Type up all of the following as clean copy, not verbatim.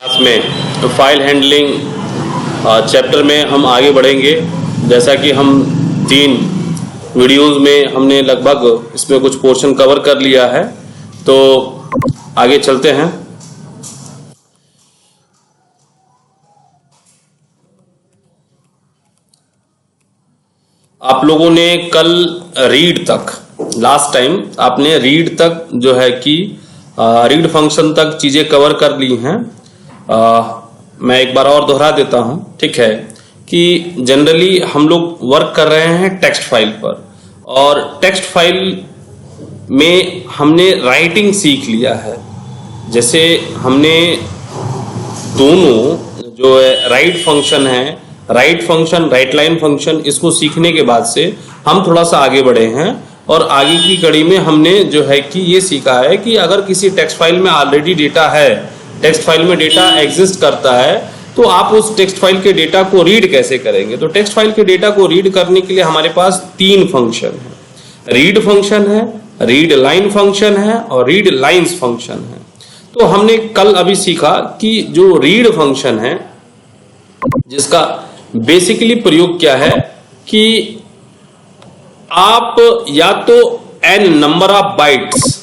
Class में file handling chapter में हम आगे बढ़ेंगे। जैसा कि हम 3 वीडियोस में हमने लगभग इसमें कुछ पोर्शन कवर कर लिया है, तो आगे चलते हैं। आप लोगों ने कल रीड तक, लास्ट टाइम आपने रीड तक जो है कि रीड फंक्शन तक चीजें कवर कर ली हैं। मैं एक बार और दोहरा देता हूं, ठीक है, कि जनरली हम लोग वर्क कर रहे हैं टेक्स्ट फाइल पर, और टेक्स्ट फाइल में हमने राइटिंग सीख लिया है। जैसे हमने दोनों जो राइट फंक्शन है, right function, right line function, इसको सीखने के बाद से हम थोड़ा सा आगे बढ़े हैं, और आगे की कड़ी में हमने जो है कि ये सीखा है कि अगर किसी टेक्स्ट फाइल में ऑलरेडी डेटा है, टेक्स्ट फाइल में डेटा एग्जिस्ट करता है, तो आप उस टेक्स्ट फाइल के डेटा को रीड कैसे करेंगे। तो टेक्स्ट फाइल के डेटा को रीड करने के लिए हमारे पास 3 फंक्शन है। रीड फंक्शन है, रीड लाइन फंक्शन है, और रीड लाइंस फंक्शन है। तो हमने कल अभी सीखा कि जो रीड फंक्शन है, जिसका बेसिकली प्रयोग क्या है कि आप या तो n नंबर ऑफ बाइट्स,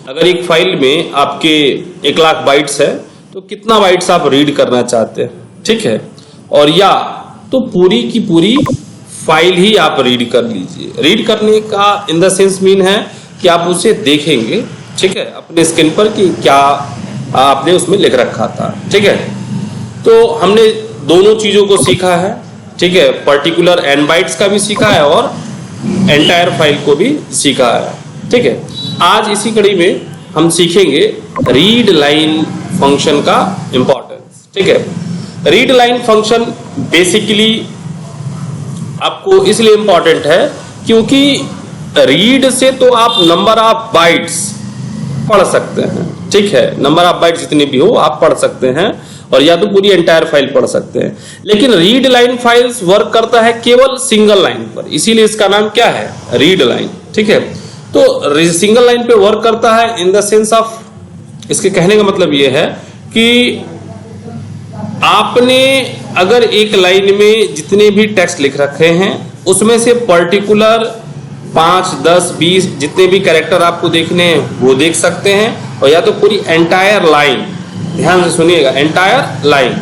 अगर एक फाइल में आपके 1 लाख बाइट्स है तो कितना बाइट्स आप रीड करना चाहते हैं, ठीक है, और या तो पूरी की पूरी फाइल ही आप रीड कर लीजिए। रीड करने का इन द सेंस मीन है कि आप उसे देखेंगे, ठीक है, अपने स्क्रीन पर कि क्या आपने उसमें लिख रखा था, ठीक है। तो हमने दोनों चीजों को सीखा है, ठीक है, पर्टिकुलर n बाइट्स का भी सीखा है और एंटायर फाइल को भी सीखा है, ठीक है। आज इसी कड़ी में हम सीखेंगे रीड लाइन फंक्शन का इंपॉर्टेंस, ठीक है। रीड लाइन फंक्शन बेसिकली आपको इसलिए इंपॉर्टेंट है क्योंकि रीड से तो आप नंबर ऑफ बाइट्स पढ़ सकते हैं, ठीक है, नंबर ऑफ बाइट्स जितने भी हो आप पढ़ सकते हैं, और या तो पूरी एंटायर फाइल पढ़ सकते हैं। लेकिन रीड लाइन फाइल्स वर्क करता है केवल सिंगल लाइन पर, इसीलिए इसका नाम क्या है, रीड लाइन, ठीक है। तो सिंगल लाइन पे वर्क करता है इन द सेंस ऑफ, इसके कहने का मतलब ये है कि आपने अगर एक लाइन में जितने भी टेक्स्ट लिख रखे हैं उसमें से पर्टिकुलर 5, 10, 20 जितने भी कैरेक्टर आपको देखने हैं वो देख सकते हैं, और या तो पूरी एंटायर लाइन, ध्यान से सुनिएगा, एंटायर लाइन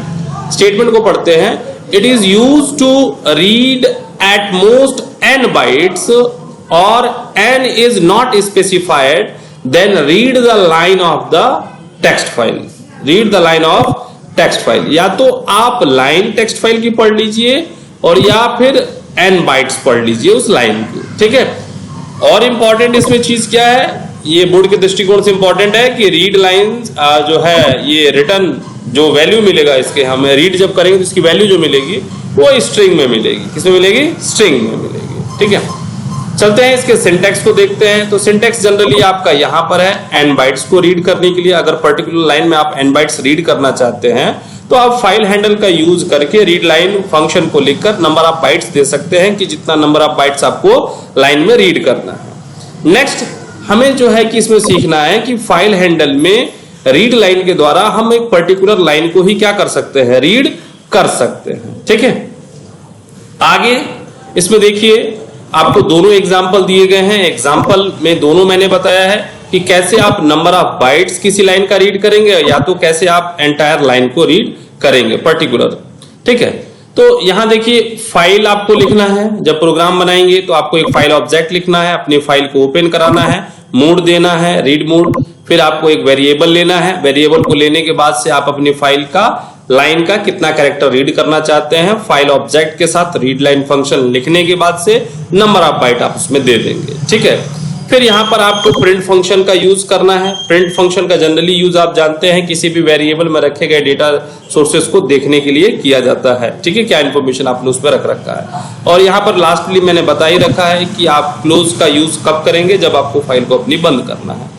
स्टेटमेंट को पढ़ते हैं। It is used to read at most n bytes और n is not specified, then read the line of the text file. Read the line of text file. या तो आप लाइन टेक्स्ट फाइल की पढ़ लीजिए और या फिर n बाइट्स पढ़ लीजिए उस लाइन की, ठीक है। और इंपॉर्टेंट इसमें चीज क्या है, ये बोर्ड के दृष्टिकोण से इंपॉर्टेंट है कि रीड लाइन जो है ये रिटर्न जो वैल्यू मिलेगा इसके, हमें रीड जब करेंगे तो इसकी वैल्यू जो मिलेगी वो स्ट्रिंग में मिलेगी। किसमें मिलेगी, स्ट्रिंग में मिलेगी, ठीक है। चलते हैं इसके सिंटैक्स को देखते हैं। तो सिंटैक्स जनरली आपका यहां पर है n बाइट्स को रीड करने के लिए। अगर पर्टिकुलर लाइन में आप n बाइट्स रीड करना चाहते हैं तो आप फाइल हैंडल का यूज करके रीड लाइन फंक्शन को लिखकर नंबर ऑफ बाइट्स दे सकते हैं कि जितना नंबर ऑफ बाइट्स आपको लाइन में रीड करना है। नेक्स्ट हमें जो है कि इसमें सीखना है कि फाइल हैंडल में रीड लाइन के द्वारा हम एक पर्टिकुलर लाइन को ही क्या कर सकते हैं, रीड कर सकते हैं, ठीक है। आगे इसमें देखिए आपको दोनों एग्जाम्पल दिए गए हैं। एग्जाम्पल में दोनों मैंने बताया है कि कैसे आप नंबर ऑफ बाइट्स किसी लाइन का रीड करेंगे, या तो कैसे आप एंटायर लाइन को रीड करेंगे पर्टिकुलर, ठीक है। तो यहां देखिए फाइल आपको लिखना है। जब प्रोग्राम बनाएंगे तो आपको एक फाइल ऑब्जेक्ट लिखना है, अपनी फाइल को ओपन कराना है, मोड देना है रीड मोड, फिर आपको एक वेरिएबल लेना है। वेरिएबल को लेने के बाद से आप अपनी फाइल का लाइन का कितना कैरेक्टर रीड करना चाहते हैं, फाइल ऑब्जेक्ट के साथ रीड लाइन फंक्शन लिखने के बाद से नंबर ऑफ बाइट आप उसमें दे देंगे, ठीक है। फिर यहां पर आपको प्रिंट फंक्शन का यूज करना है। प्रिंट फंक्शन का जनरली यूज आप जानते हैं किसी भी वेरिएबल में रखे गए डेटा सोर्सेस को देखने के लिए किया जाता है, ठीक है, क्या इंफॉर्मेशन आपने उसमें रख रखा है। और यहां पर लास्टली मैंने बता ही रखा है कि आप क्लोज का यूज कब करेंगे, जब आपको फाइल को अपनी बंद करना है।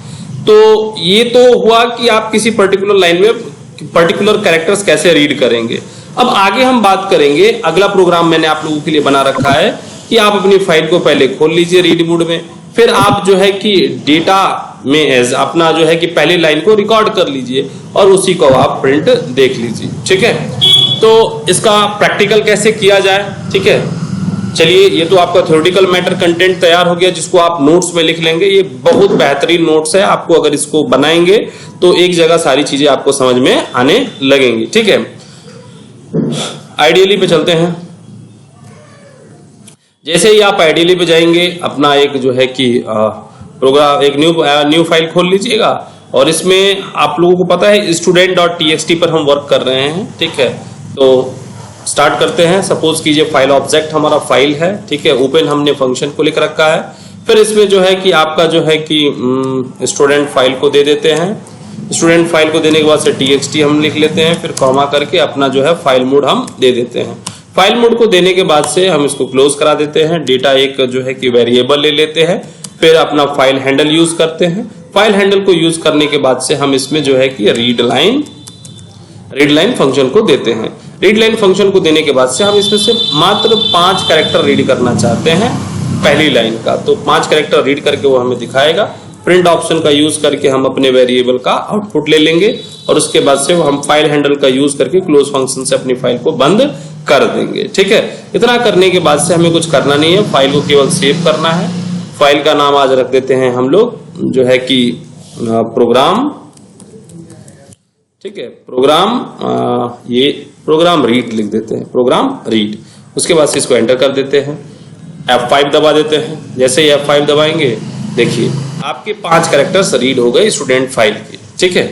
तो ये तो हुआ कि आप किसी पर्टिकुलर लाइन में पर्टिकुलर कैरेक्टर्स कैसे रीड करेंगे। अब आगे हम बात करेंगे, अगला प्रोग्राम मैंने आप लोगों के लिए बना रखा है कि आप अपनी फाइल को पहले खोल लीजिए रीड मोड में, फिर आप जो है कि डेटा में एज अपना जो है कि पहली लाइन को रिकॉर्ड कर लीजिए और उसी को आप प्रिंट देख लीजिए। ठीक है, तो इसका प्रैक्टिकल कैसे किया जाए, ठीक है, चलिए ये तो आपका थ्योरेटिकल मैटर कंटेंट तैयार हो गया जिसको आप नोट्स में लिख लेंगे। ये बहुत बेहतरीन नोट्स है, आपको अगर इसको बनाएंगे तो एक जगह सारी चीजें आपको समझ में आने लगेंगी। ठीक है, आइडियली पे चलते हैं। जैसे ही आप आइडियली पे जाएंगे अपना एक जो है कि प्रोग्राम एक न्यू फाइल खोल लीजिएगा और इसमें आप लोगों को पता है student.txt पर हम वर्क कर रहे हैं। ठीक है, तो स्टार्ट करते हैं। सपोज कीजिए फाइल ऑब्जेक्ट हमारा फाइल है। ठीक है, ओपन हमने फंक्शन को लिख रखा है। फिर इसमें जो है कि आपका जो है कि स्टूडेंट फाइल को दे देते हैं। स्टूडेंट फाइल को देने के बाद से txt हम लिख लेते हैं, फिर कॉमा करके अपना जो है फाइल मोड हम दे देते हैं। फाइल मोड को देने के बाद से हम इसको क्लोज करा देते हैं। डेटा एक जो है कि वेरिएबल ले लेते हैं, फिर अपना फाइल हैंडल यूज करते हैं। फाइल हैंडल को यूज करने के बाद से हम इसमें जो है कि रीड लाइन फंक्शन को देते हैं। रीड लाइन फंक्शन को देने के बाद से हम इसमें से मात्र 5 कैरेक्टर रीड करना चाहते हैं पहली लाइन का, तो 5 कैरेक्टर रीड करके वो हमें दिखाएगा। प्रिंट ऑप्शन का यूज करके हम अपने वेरिएबल का आउटपुट ले लेंगे और उसके बाद से हम फाइल हैंडल का यूज करके क्लोज फंक्शन से अपनी फाइल को बंद कर देंगे। ठीक है, इतना करने के बाद से हमें कुछ करना नहीं है, फाइल को केवल सेव करना है। फाइल का नाम आज रख देते हैं हम लोग जो है कि प्रोग्राम। ठीक है, ये प्रोग्राम रीड लिख देते हैं, प्रोग्राम रीड। उसके बाद से इसको एंटर कर देते हैं, F5 दबा देते हैं। जैसे ही F5 दबाएंगे देखिए आपके 5 कैरेक्टर्स रीड हो गए स्टूडेंट फाइल के। ठीक है,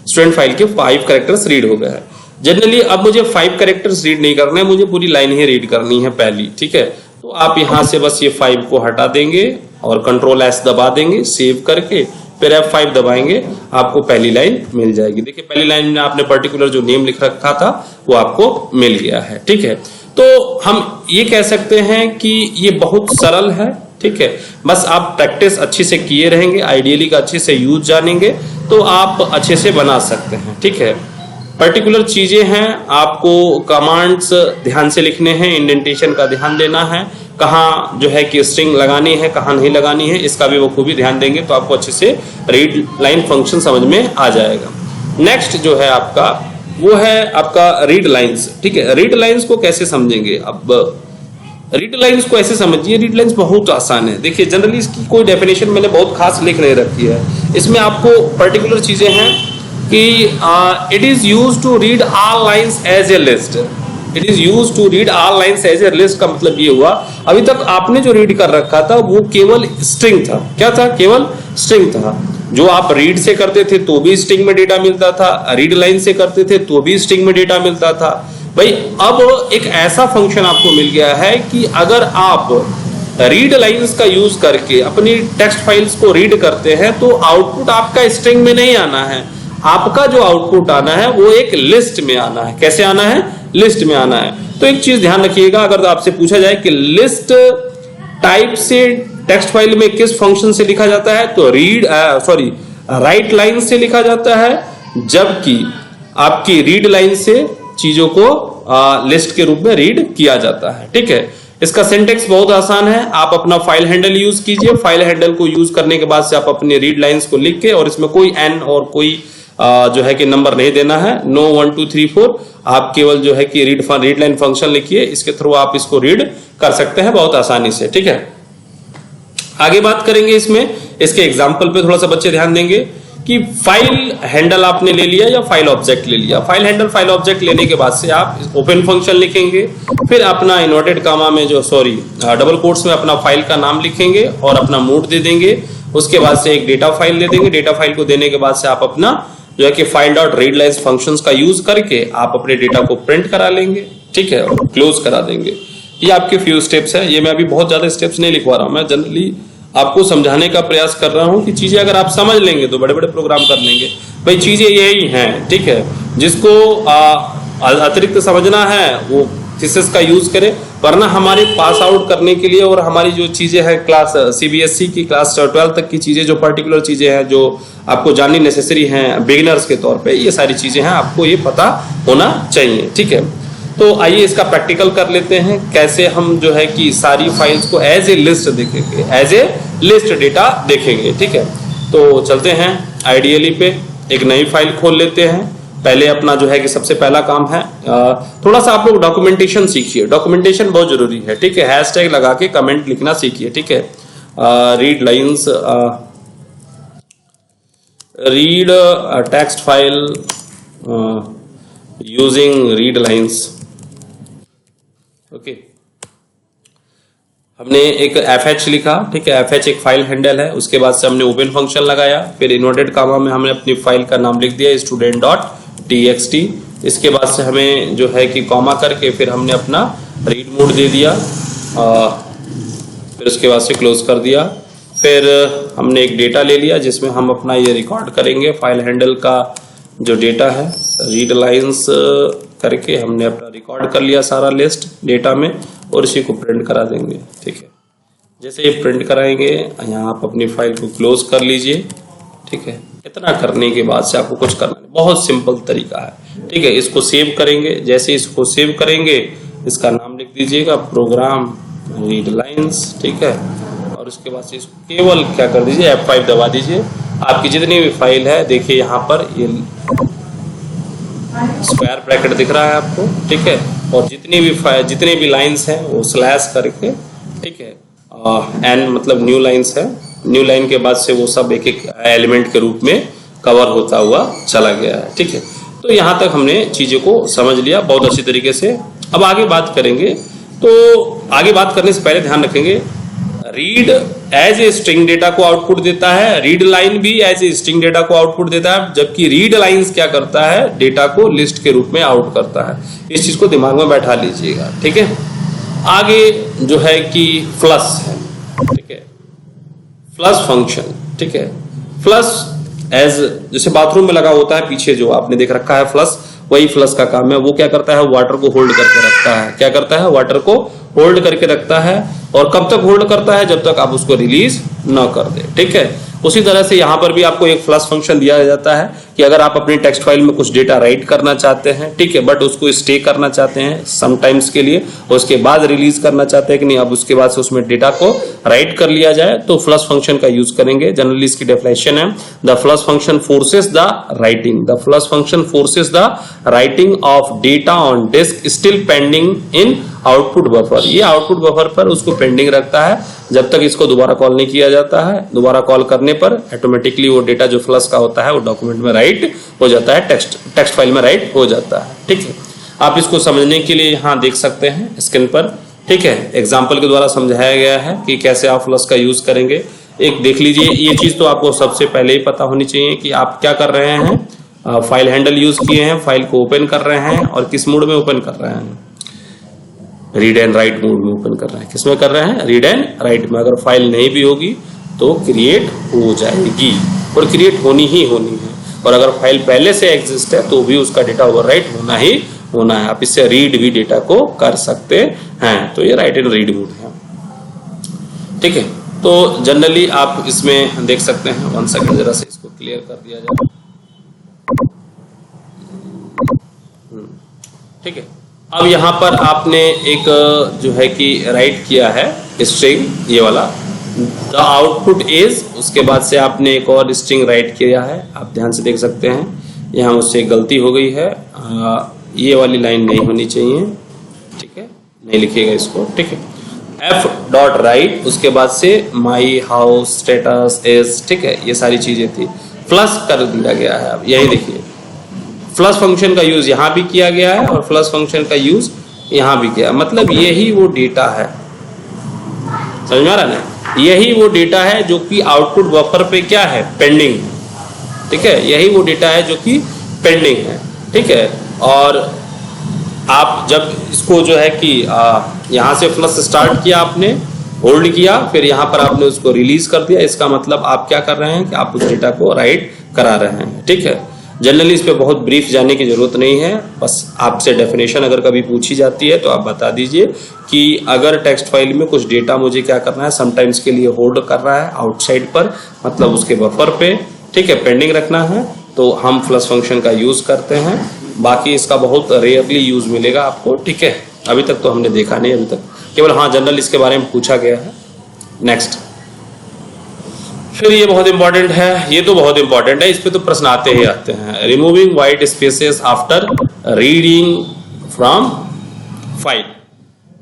स्टूडेंट फाइल के 5 कैरेक्टर्स रीड हो गए हैं। जनरली अब मुझे 5 कैरेक्टर्स रीड नहीं करना है, मुझे पूरी लाइन ही रीड करनी है पहली। ठीक है, तो आप यहां से बस ये 5 को हटा देंगे और Ctrl S दबा देंगे सेव करके, फिर F5 दबाएंगे, आपको पहली लाइन मिल जाएगी। देखिए पहली लाइन में आपने पर्टिकुलर जो नेम लिख रखा था वो आपको मिल गया है। ठीक है, तो हम ये कह सकते हैं कि ये बहुत सरल है। ठीक है, बस आप प्रैक्टिस अच्छे से किए रहेंगे, आइडियली का अच्छे से यूज जानेंगे तो आप अच्छे से बना सकते हैं। ठीक है, पर्टिकुलर चीजें हैं, आपको कमांड्स ध्यान से लिखने हैं, इंडेंटेशन का ध्यान देना है, कहाँ जो है कि स्ट्रिंग लगानी है कहाँ नहीं लगानी है इसका भी बखूबी ध्यान देंगे तो आपको अच्छे से रीड लाइन फंक्शन समझ में आ जाएगा। नेक्स्ट जो है आपका वो है आपका रीड लाइंस। ठीक है, रीड लाइंस को कैसे समझेंगे? अब रीड लाइंस को ऐसे समझिए, रीड लाइंस बहुत आसान है। देखिए जनरली इसकी कोई डेफिनेशन मैंने बहुत खास लिख नहीं रखी है, इसमें आपको पर्टिकुलर चीजें हैं कि it is used to read all lines as a list. It is used to read all lines as a list का मतलब ये हुआ अभी तक आपने जो रीड कर रखा था वो केवल स्ट्रिंग था। क्या था? केवल स्ट्रिंग था। जो आप रीड से करते थे तो भी स्ट्रिंग में डेटा मिलता था, रीड लाइन से करते थे तो भी स्ट्रिंग में डेटा मिलता था। भाई अब एक ऐसा फंक्शन आपको मिल गया है कि अगर आप रीड लाइंस का यूज करके अपनी टेक्स्ट फाइल्स को रीड करते हैं तो आउटपुट आपका स्ट्रिंग में नहीं आना है, आपका जो आउटपुट आना है वो एक लिस्ट में आना है। कैसे आना है? लिस्ट में आना है। तो एक चीज ध्यान रखिएगा, अगर आपसे पूछा जाए कि लिस्ट टाइप से टेक्स्ट फाइल में किस फंक्शन से लिखा जाता है तो राइट लाइन से लिखा जाता है, जबकि आपकी रीड लाइन से चीजों को लिस्ट के रूप में रीड किया जाता है। ठीक है, इसका सिंटेक्स बहुत आसान है। आप अपना फाइल हैंडल यूज कीजिए, फाइल हैंडल को यूज करने के बाद से आप अपने रीड लाइंस को लिख के, और इसमें कोई एन और कोई जो है कि नंबर नहीं देना है, नो 1 2 3 4, आप केवल जो है कि रीड लाइन फंक्शन लिखिए, इसके थ्रू आप इसको रीड कर सकते हैं बहुत आसानी से। ठीक है, आगे बात करेंगे इसमें, इसके एग्जाम्पल पे थोड़ा सा बच्चे ध्यान देंगे कि फाइल हैंडल आपने ले लिया या फाइल ऑब्जेक्ट ले लिया। फाइल हैंडल फाइल ऑब्जेक्ट लेने के बाद से आप ओपन फंक्शन लिखेंगे, फिर अपना इन्वर्टेड कामा में डबल कोट्स में अपना फाइल का नाम लिखेंगे और अपना मोड दे देंगे। उसके बाद से एक डेटा फाइल दे देंगे। डेटा फाइल को देने के बाद से आप अपना जो है कि file dot read lines functions का यूज करके आप अपने डेटा को प्रिंट करा लेंगे। ठीक है, और क्लोज करा देंगे। ये आपके फ्यू स्टेप्स है। ये मैं अभी बहुत ज्यादा स्टेप्स नहीं लिखवा रहा हूं, मैं जनरली आपको समझाने का प्रयास कर रहा हूं कि चीजें अगर आप समझ लेंगे तो बड़े बड़े प्रोग्राम कर लेंगे। भाई चीजें यही हैं। ठीक है, जिसको अतिरिक्त समझना है वो थीसिस का यूज करे, वरना हमारे पास आउट करने के लिए और हमारी जो चीजें हैं क्लास सीबीएसई की क्लास 12 तक की चीजें, जो पर्टिकुलर चीजें हैं जो आपको जाननी नेसेसरी हैं बिगिनर्स के तौर पे, ये सारी चीजें हैं, आपको ये पता होना चाहिए। ठीक है, तो आइए इसका प्रैक्टिकल कर लेते हैं, कैसे हम जो है कि सारी फाइल्स को एज ए लिस्ट देखेंगे, एज ए लिस्ट डेटा देखेंगे। ठीक है, तो चलते हैं आइडियली पे, एक नई फाइल खोल लेते हैं। पहले अपना जो है कि सबसे पहला काम है, थोड़ा सा आप लोग डॉक्यूमेंटेशन सीखिए, डॉक्यूमेंटेशन बहुत जरूरी है, ठीक है। हैशटैग लगा के कमेंट लिखना सीखिए, ठीक है। Read lines, read text file using read lines, okay. हमने एक fh लिखा, ठीक है। fh एक फाइल हैंडल है, उसके बाद से हमने ओपन फंक्शन लगाया, फिर इन्वर्टेड कामा में हमने अपनी फाइल का नाम लिख दिया student.txt। इसके बाद से हमें जो है कि कॉमा करके फिर हमने अपना रीड मोड दे दिया, फिर उसके बाद से क्लोज कर दिया। फिर हमने एक डेटा ले लिया जिसमें हम अपना ये रिकॉर्ड करेंगे, फाइल हैंडल का जो डेटा है, रीड लाइंस करके हमने अपना रिकॉर्ड कर लिया सारा लिस्ट डेटा में, और इसी को प्रिंट करा देंगे, ठीक है। जैसे ये प्रिंट कराएंगे, यहाँ आप अपनी फाइल को क्लोज कर लीजिए, ठीक है। इतना करने के बाद से आपको कुछ करना नहीं, बहुत सिंपल तरीका है, ठीक है। इसको सेव करेंगे, जैसे इसको सेव करेंगे इसका नाम लिख दीजिएगा प्रोग्राम रीड लाइंस, ठीक है। और उसके बाद से इसको केवल क्या कर दीजिए, F5 दबा दीजिए। आपकी जितनी भी फाइल है, देखिए यहाँ पर ये स्क्वायर ब्रैकेट दिख रहा है आपको, ठीक है। और जितने भी लाइंस हैं वो स्लैश करके, ठीक है, एन मतलब न्यू लाइंस है, न्यू लाइन के बाद से वो सब एक एक एलिमेंट के रूप में कवर होता हुआ चला गया है, ठीक है। तो यहाँ तक हमने चीजों को समझ लिया बहुत अच्छी तरीके से। अब आगे बात करेंगे, तो आगे बात करने से पहले ध्यान रखेंगे, read as a string data को आउटपुट देता है, रीड लाइन भी एज ए स्ट्रिंग डेटा को आउटपुट देता है, जबकि रीड लाइंस क्या करता है, डेटा को लिस्ट के रूप में आउट करता है। इस चीज को दिमाग में बैठा लीजिएगा, ठीक है। आगे जो है कि फ्लश है, ठीक है, फ्लश फंक्शन, ठीक है। फ्लश एज जैसे बाथरूम में लगा होता है पीछे जो आपने देख रखा है फ्लश, वही फ्लश का काम है। वो क्या करता है, वाटर को होल्ड करके रखता है। क्या करता है, वाटर को होल्ड करके रखता है। और कब तक होल्ड करता है, जब तक आप उसको रिलीज न कर दे, ठीक है। उसी तरह से यहाँ पर भी आपको एक फ्लश फंक्शन दिया जाता है कि अगर आप अपनी टेक्स्ट फाइल में कुछ डेटा राइट करना चाहते हैं, ठीक है, बट उसको स्टे करना चाहते हैं समटाइम्स के लिए, और उसके बाद रिलीज करना चाहते हैं कि नहीं, अब उसके बाद से उसमें डेटा को राइट कर लिया जाए, तो फ्लश फंक्शन का यूज करेंगे। जनरली इसकी डेफिनेशन है, the flush function forces the writing, the flush function forces the writing of data on disk still pending in output buffer. ये आउटपुट बफर पर उसको पेंडिंग रखता है जब तक इसको दोबारा कॉल नहीं किया जाता है। दोबारा कॉल करने पर ऑटोमेटिकली वो डेटा जो फ्लश का होता है वो डॉक्यूमेंट में राइट हो जाता है, टेक्स्ट फाइल में राइट हो जाता है, ठीक है। आप इसको समझने के लिए यहाँ देख सकते हैं स्क्रीन पर, ठीक है, एग्जाम्पल के द्वारा समझाया गया है कि कैसे आप फ्लश का यूज करेंगे। एक देख लीजिए, ये चीज तो आपको सबसे पहले ही पता होनी चाहिए कि आप क्या कर रहे हैं, फाइल हैंडल यूज किए हैं, फाइल को ओपन कर रहे हैं, और किस मोड में ओपन कर रहे हैं, रीड एंड राइट मोड में ओपन कर रहे हैं। किसमें कर रहे हैं, रीड एंड राइट में। अगर फाइल नहीं भी होगी तो क्रिएट हो जाएगी, और क्रिएट होनी ही होनी है। और अगर फाइल पहले से एग्जिस्ट है तो भी उसका डेटा ओवरराइट होना ही होना है। आप इससे रीड भी डेटा को कर सकते हैं। तो ये राइट एंड रीड मोड है, ठीक है। तो जनरली आप इसमें देख सकते हैं, 1 सेकंड जरा से इसको क्लियर कर दिया जाए, ठीक है। अब यहाँ पर आपने एक जो है कि राइट किया है स्ट्रिंग, ये वाला द आउटपुट इज, उसके बाद से आपने एक और स्ट्रिंग राइट किया है, आप ध्यान से देख सकते हैं। यहाँ मुझसे गलती हो गई है, ये वाली लाइन नहीं होनी चाहिए, ठीक है, नहीं लिखिएगा इसको, ठीक है। एफ डॉट राइट, उसके बाद से माई हाउस स्टेटस इज, ठीक है, ये सारी चीजें थी, फ्लश कर दिया गया है। अब यही देखिए, फ्लश फंक्शन का यूज यहाँ भी किया गया है और फ्लश फंक्शन का यूज यहाँ भी किया, मतलब यही वो डेटा है, समझ में आ रहा है ना, यही वो डेटा है जो कि आउटपुट बफर पे क्या है, पेंडिंग, ठीक है, यही वो डेटा है जो कि पेंडिंग है, ठीक है। और आप जब इसको जो है कि यहाँ से फ्लश स्टार्ट किया, आपने होल्ड किया, फिर यहाँ पर आपने उसको रिलीज कर दिया, इसका मतलब आप क्या कर रहे हैं कि आप उस डेटा को राइट करा रहे हैं, ठीक है। जनरली इस पे बहुत ब्रीफ जाने की जरूरत नहीं है, बस आपसे डेफिनेशन अगर कभी पूछी जाती है तो आप बता दीजिए कि अगर टेक्स्ट फाइल में कुछ डेटा मुझे क्या करना है, समटाइम्स के लिए होल्ड कर रहा है आउटसाइड पर, मतलब उसके बफर पे, ठीक है, पेंडिंग रखना है, तो हम फ्लश फंक्शन का यूज करते हैं। बाकी इसका बहुत रेयरली यूज मिलेगा आपको, ठीक है, अभी तक तो हमने देखा नहीं, अभी तक केवल हाँ जनरल इसके बारे में पूछा गया है। नेक्स्ट, फिर ये बहुत इंपॉर्टेंट है, ये तो बहुत इंपॉर्टेंट है, इस पे तो प्रश्न आते ही आते हैं। Removing white spaces after reading from file.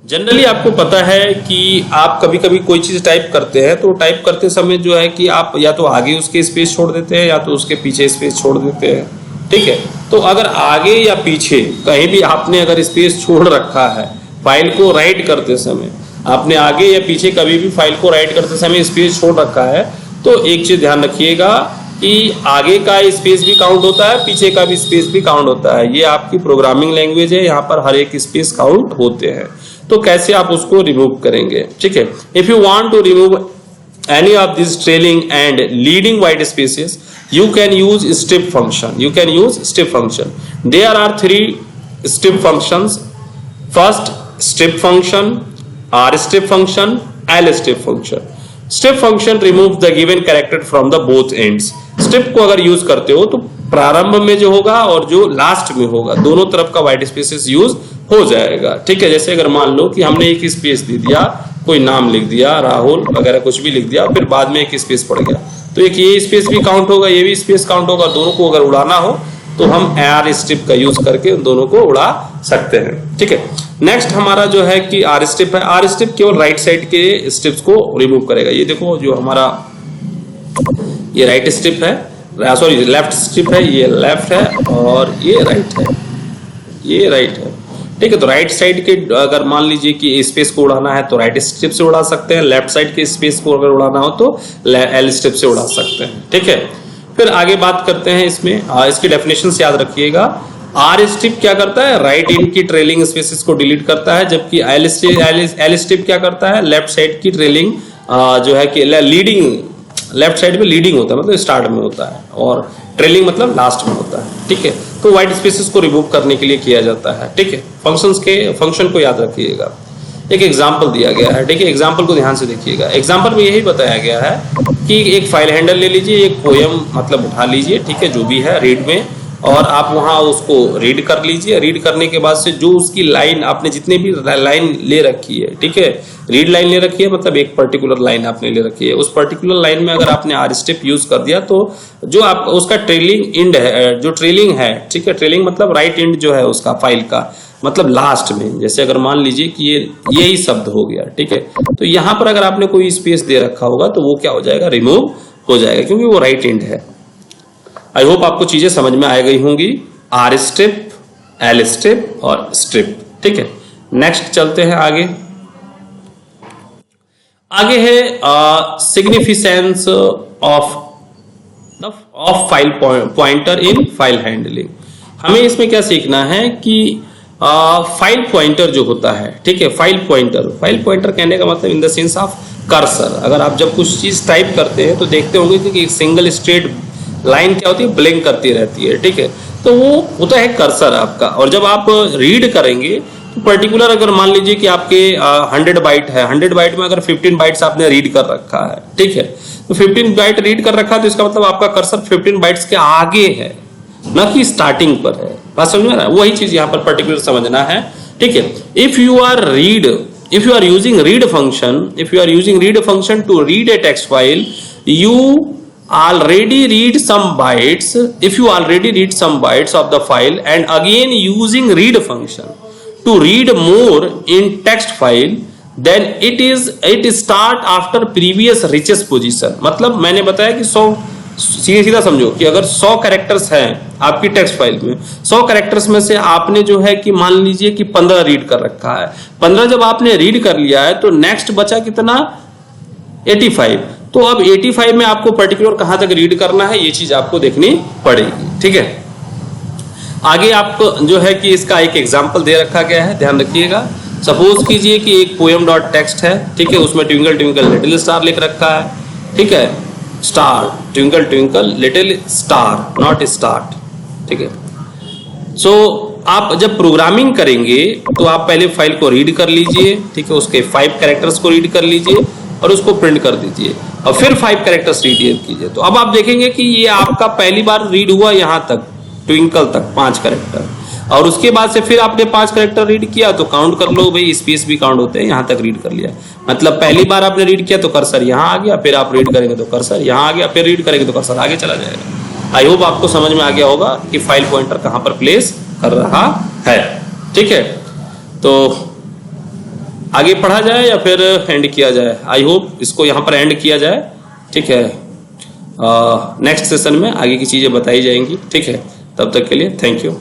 Generally आपको पता है कि आप कभी कभी कोई चीज टाइप करते हैं तो टाइप करते समय जो है कि आप या तो आगे उसके स्पेस छोड़ देते हैं या तो उसके पीछे स्पेस छोड़ देते हैं, ठीक है। तो अगर आगे या पीछे कहीं भी आपने अगर स्पेस छोड़ रखा है फाइल को राइट करते समय, आपने आगे या पीछे कभी भी फाइल को राइट करते समय स्पेस छोड़ रखा है, तो एक चीज ध्यान रखिएगा कि आगे का स्पेस भी काउंट होता है, पीछे का भी स्पेस भी काउंट होता है। ये आपकी प्रोग्रामिंग लैंग्वेज है, यहाँ पर हर एक स्पेस काउंट होते हैं। तो कैसे आप उसको रिमूव करेंगे, ठीक है। If you want to remove any of this trailing and leading white spaces, you can use strip function. You can use strip function. There are 3 strip functions. First strip function, R strip function, L strip function. Strip function removes the given character from the both ends. Strip को अगर use करते हो तो प्रारंभ में जो होगा और जो लास्ट में होगा दोनों तरफ का व्हाइट स्पेसेस यूज हो जाएगा, ठीक है। जैसे अगर मान लो कि हमने एक स्पेस दे दिया, कोई नाम लिख दिया, राहुल वगैरह कुछ भी लिख दिया, फिर बाद में एक स्पेस पड़ गया, तो एक ये स्पेस भी काउंट होगा, ये भी स्पेस काउंट होगा। दोनों को अगर उड़ाना हो तो हम आर स्ट्रिप का यूज करके उन दोनों को उड़ा सकते हैं, ठीक है। नेक्स्ट हमारा जो है कि आर स्ट्रिप है। आर स्ट्रिप केवल राइट साइड के स्ट्रिप्स को रिमूव करेगा। ये देखो जो हमारा ये राइट स्ट्रिप है, सॉरी लेफ्ट स्ट्रिप है, ये लेफ्ट है और ये राइट है, ये राइट है, ठीक है। तो राइट साइड के अगर मान लीजिए कि स्पेस को उड़ाना है तो राइट स्ट्रिप से उड़ा सकते हैं, लेफ्ट साइड के स्पेस को अगर उड़ाना हो तो एल स्ट्रिप से उड़ा सकते हैं, ठीक है। फिर आगे बात करते हैं इसमें, इसकी डेफिनेशन याद रखिएगा। आर स्ट्रिप क्या करता है, राइट इन की ट्रेलिंग स्पेसेस को डिलीट करता है, जबकि एल स्ट्रिप क्या करता है, लेफ्ट साइड की ट्रेलिंग जो है कि लीडिंग, लेफ्ट साइड में लीडिंग होता है मतलब स्टार्ट में होता है और ट्रेलिंग मतलब लास्ट में होता है, ठीक है। तो व्हाइट स्पेसेस को रिमूव करने के लिए किया जाता है, ठीक है। फंक्शन को याद रखिएगा। एक एग्जांपल दिया गया है, ठीक है। एग्जांपल को ध्यान से देखिएगा। एग्जांपल में यही बताया गया है कि एक फाइल हैंडल ले लीजिए, एक पोयम मतलब उठा लीजिए, ठीक है, जो भी है रीड में, और आप वहां उसको रीड कर लीजिए। रीड करने के बाद से जो उसकी लाइन आपने जितने भी लाइन ले रखी है, ठीक है, रीड लाइन ले रखी है मतलब एक पर्टिकुलर लाइन आपने ले रखी है, उस पर्टिकुलर लाइन में अगर आपने आर स्टेप यूज कर दिया तो जो आप उसका ट्रेलिंग एंड है, जो ट्रेलिंग है, ठीक है, ट्रेलिंग मतलब राइट एंड जो है उसका फाइल का मतलब लास्ट में, जैसे अगर मान लीजिए कि ये यही शब्द हो गया, ठीक है, तो यहां पर अगर आपने कोई स्पेस दे रखा होगा तो वो क्या हो जाएगा, रिमूव हो जाएगा, क्योंकि वो राइट एंड है। आई होप आपको चीजें समझ में आ गई होंगी। आर स्ट्रिप, एल स्ट्रिप और स्ट्रिप, ठीक है। नेक्स्ट चलते हैं आगे। आगे है significance of file pointer in file handling. हमें इसमें क्या सीखना है कि फाइल पॉइंटर जो होता है, ठीक है, फाइल पॉइंटर कहने का मतलब in the sense of cursor. अगर आप जब कुछ चीज टाइप करते हैं तो देखते होंगे कि एक सिंगल स्ट्रेट लाइन क्या होती है, ब्लिंक करती रहती है, ठीक है, तो वो होता है कर्सर आपका। और जब आप रीड करेंगे तो पर्टिकुलर अगर मान लीजिए कि आपके 100 बाइट है, 100 बाइट में अगर 15 बाइट्स आपने रीड कर रखा है, ठीक है, तो 15 बाइट रीड कर रखा है तो इसका मतलब आपका कर्सर 15 बाइट्स के आगे है, न कि स्टार्टिंग पर है। बात समझ में आ रहा है? वही चीज यहाँ पर पर्टिकुलर समझना है, ठीक है। If you are using read function to read a text file, you already read some bytes of the file and again using read function to read more in text file, then it start after previous richest position। मतलब मैंने बताया कि 100 सीधा समझो कि अगर 100 characters हैं आपकी टेक्स्ट फाइल में, 100 कैरेक्टर्स में से आपने जो है कि मान लीजिए कि 15 रीड कर रखा है, 15 जब आपने रीड कर लिया है तो नेक्स्ट बचा कितना, 85। तो अब 85 में आपको पर्टिकुलर कहां तक रीड करना है ये चीज आपको देखनी पड़ेगी, ठीक है। आगे आपको जो है कि इसका एक एग्जांपल दे रखा गया है, ध्यान रखिएगा। सपोज कीजिए कि एक पोएम डॉट टेक्स्ट है, ठीक है, उसमें ट्विंकल ट्विंकल लिटिल स्टार लिख रखा है, ठीक है, star twinkle twinkle little star not start, ठीक है। सो आप जब प्रोग्रामिंग करेंगे तो आप पहले फाइल को रीड कर लीजिए, ठीक है, उसके 5 कैरेक्टर्स को रीड कर लीजिए और उसको प्रिंट कर दीजिए और फिर 5 कैरेक्टर्स रीड कीजिए। तो अब आप देखेंगे कि ये आपका पहली बार रीड हुआ यहां तक, ट्विंकल तक 5 कैरेक्टर, और उसके बाद से फिर आपने 5 कैरेक्टर रीड किया तो काउंट कर लो भाई, स्पेस भी काउंट होते हैं, यहां तक रीड कर लिया। मतलब पहली बार आपने रीड किया तो कर्सर यहां आ गया, फिर आप रीड करेंगे तो कर्सर यहां आ गया, फिर रीड करेंगे तो कर्सर आगे चला जाएगा। आई होप आपको समझ में आ गया होगा कि फाइल पॉइंटर कहां पर प्लेस कर रहा है। ठीक है, तो आगे पढ़ा जाए या फिर एंड किया जाए? आई होप इसको यहां पर एंड किया जाए। ठीक है, नेक्स्ट सेशन में आगे की चीजें बताई जाएंगी। ठीक है, तब तक के लिए थैंक यू।